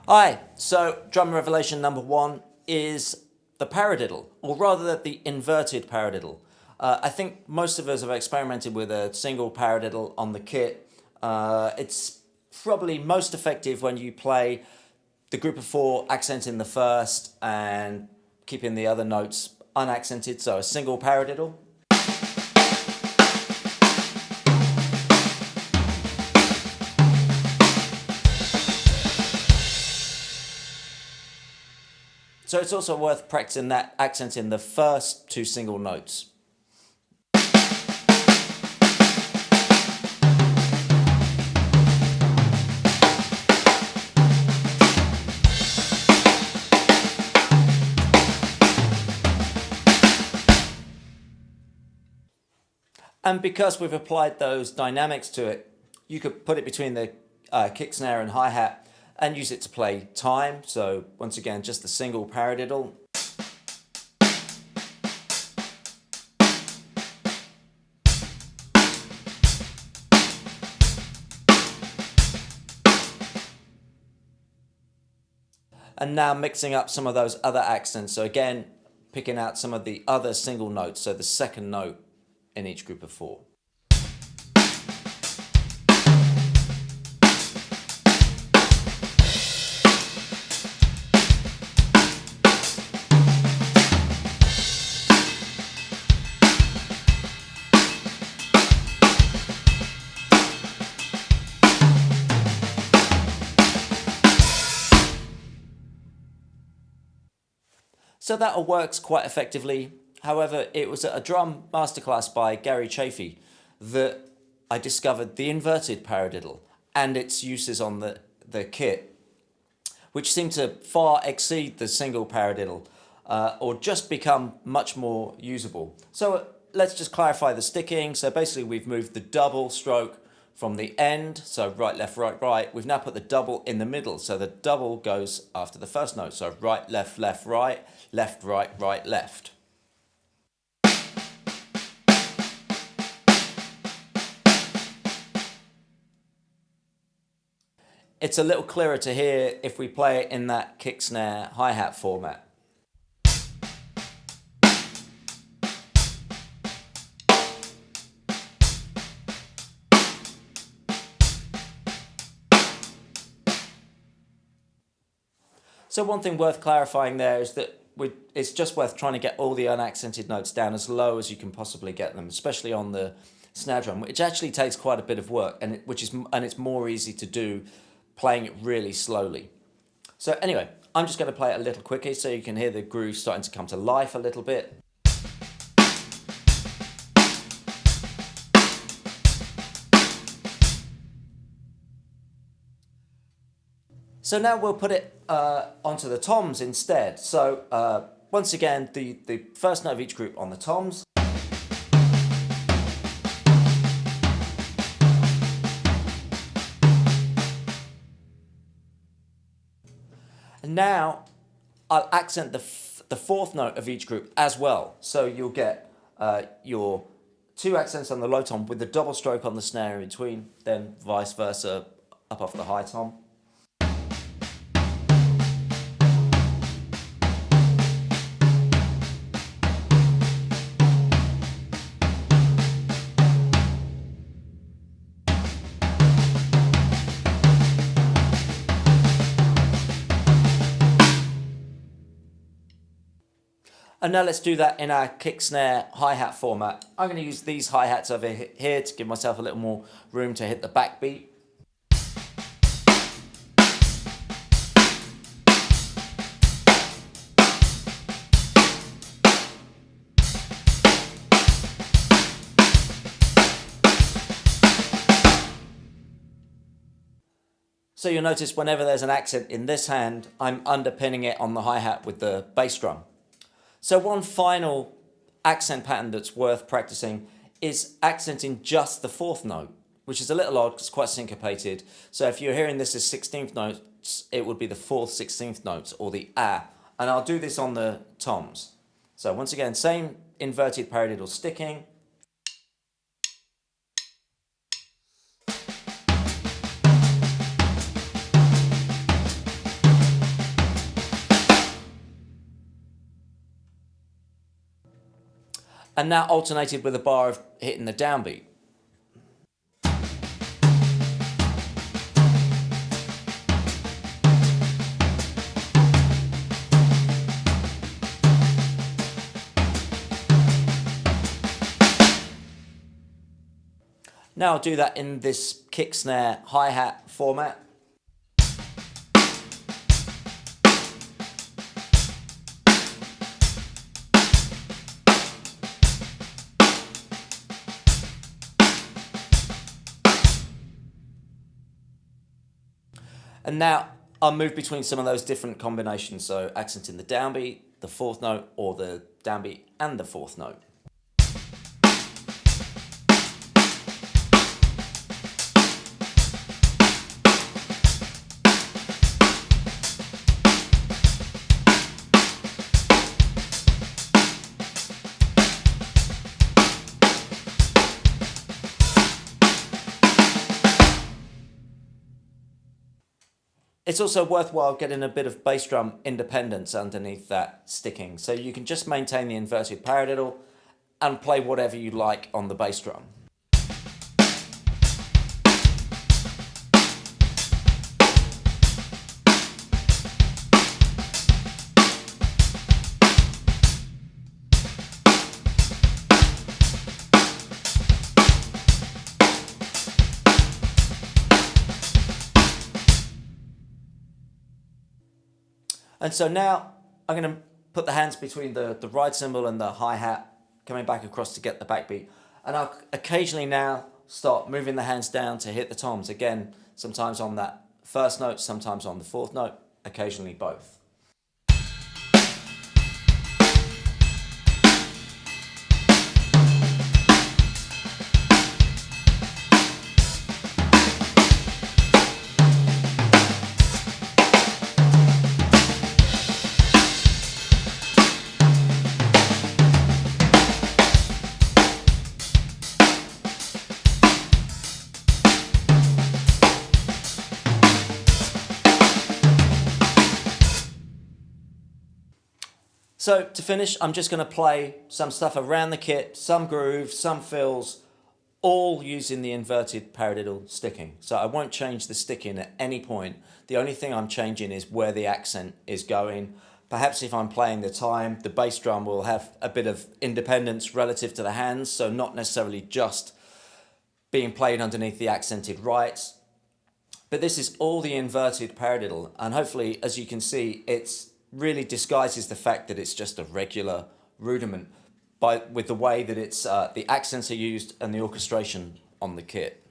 Hi, so drum revelation number one is the paradiddle, or rather the inverted paradiddle. I think most of us have experimented with a single paradiddle on the kit. It's probably most effective when you play the group of four accenting the first and keeping the other notes unaccented, so a single paradiddle. So it's also worth practicing that accent in the first two single notes. And because we've applied those dynamics to it, you could put it between the kick, snare and hi-hat and use it to play time. So once again, just the single paradiddle. And now mixing up some of those other accents. So again, picking out some of the other single notes. So the second note in each group of four. So that all works quite effectively. However, it was at a drum masterclass by Gary Chafee that I discovered the inverted paradiddle and its uses on the kit, which seemed to far exceed the single paradiddle or just become much more usable. So let's just clarify the sticking. So basically we've moved the double stroke from the end, so right, left, right, right. We've now put the double in the middle, so the double goes after the first note. So right, left, right, left, right, left. It's a little clearer to hear if we play it in that kick, snare, hi-hat format. So one thing worth clarifying there is that it's just worth trying to get all the unaccented notes down as low as you can possibly get them, especially on the snare drum, which actually takes quite a bit of work, and it's more easy to do playing it really slowly. So anyway, I'm just going to play it a little quicker so you can hear the groove starting to come to life a little bit. So now we'll put it onto the toms instead. So once again, the first note of each group on the toms. And now I'll accent the fourth note of each group as well. So you'll get your two accents on the low tom with the double stroke on the snare in between, then vice versa up off the high tom. And now let's do that in our kick, snare, hi-hat format. I'm going to use these hi-hats over here to give myself a little more room to hit the backbeat. So you'll notice whenever there's an accent in this hand, I'm underpinning it on the hi-hat with the bass drum. So one final accent pattern that's worth practicing is accenting just the fourth note, which is a little odd because it's quite syncopated. So if you're hearing this as 16th notes, it would be the 4th 16th notes, or the ah. And I'll do this on the toms. So once again, same inverted paradiddle sticking. and now alternated with a bar of hitting the downbeat. Now I'll do that in this kick snare hi-hat format. And now I'll move between some of those different combinations, so accenting the downbeat, the fourth note, or the downbeat and the fourth note. It's also worthwhile getting a bit of bass drum independence underneath that sticking, so you can just maintain the inverted paradiddle and play whatever you like on the bass drum. And so now I'm going to put the hands between the ride cymbal and the hi-hat, coming back across to get the backbeat. And I'll occasionally now start moving the hands down to hit the toms. Again, sometimes on that first note, sometimes on the fourth note, occasionally both. So to finish, I'm just going to play some stuff around the kit, some grooves, some fills, all using the inverted paradiddle sticking. So I won't change the sticking at any point. The only thing I'm changing is where the accent is going. Perhaps if I'm playing the time, the bass drum will have a bit of independence relative to the hands, so not necessarily just being played underneath the accented rights. But this is all the inverted paradiddle, and hopefully, as you can see, it's really disguises the fact that it's just a regular rudiment with the way that it's the accents are used and the orchestration on the kit.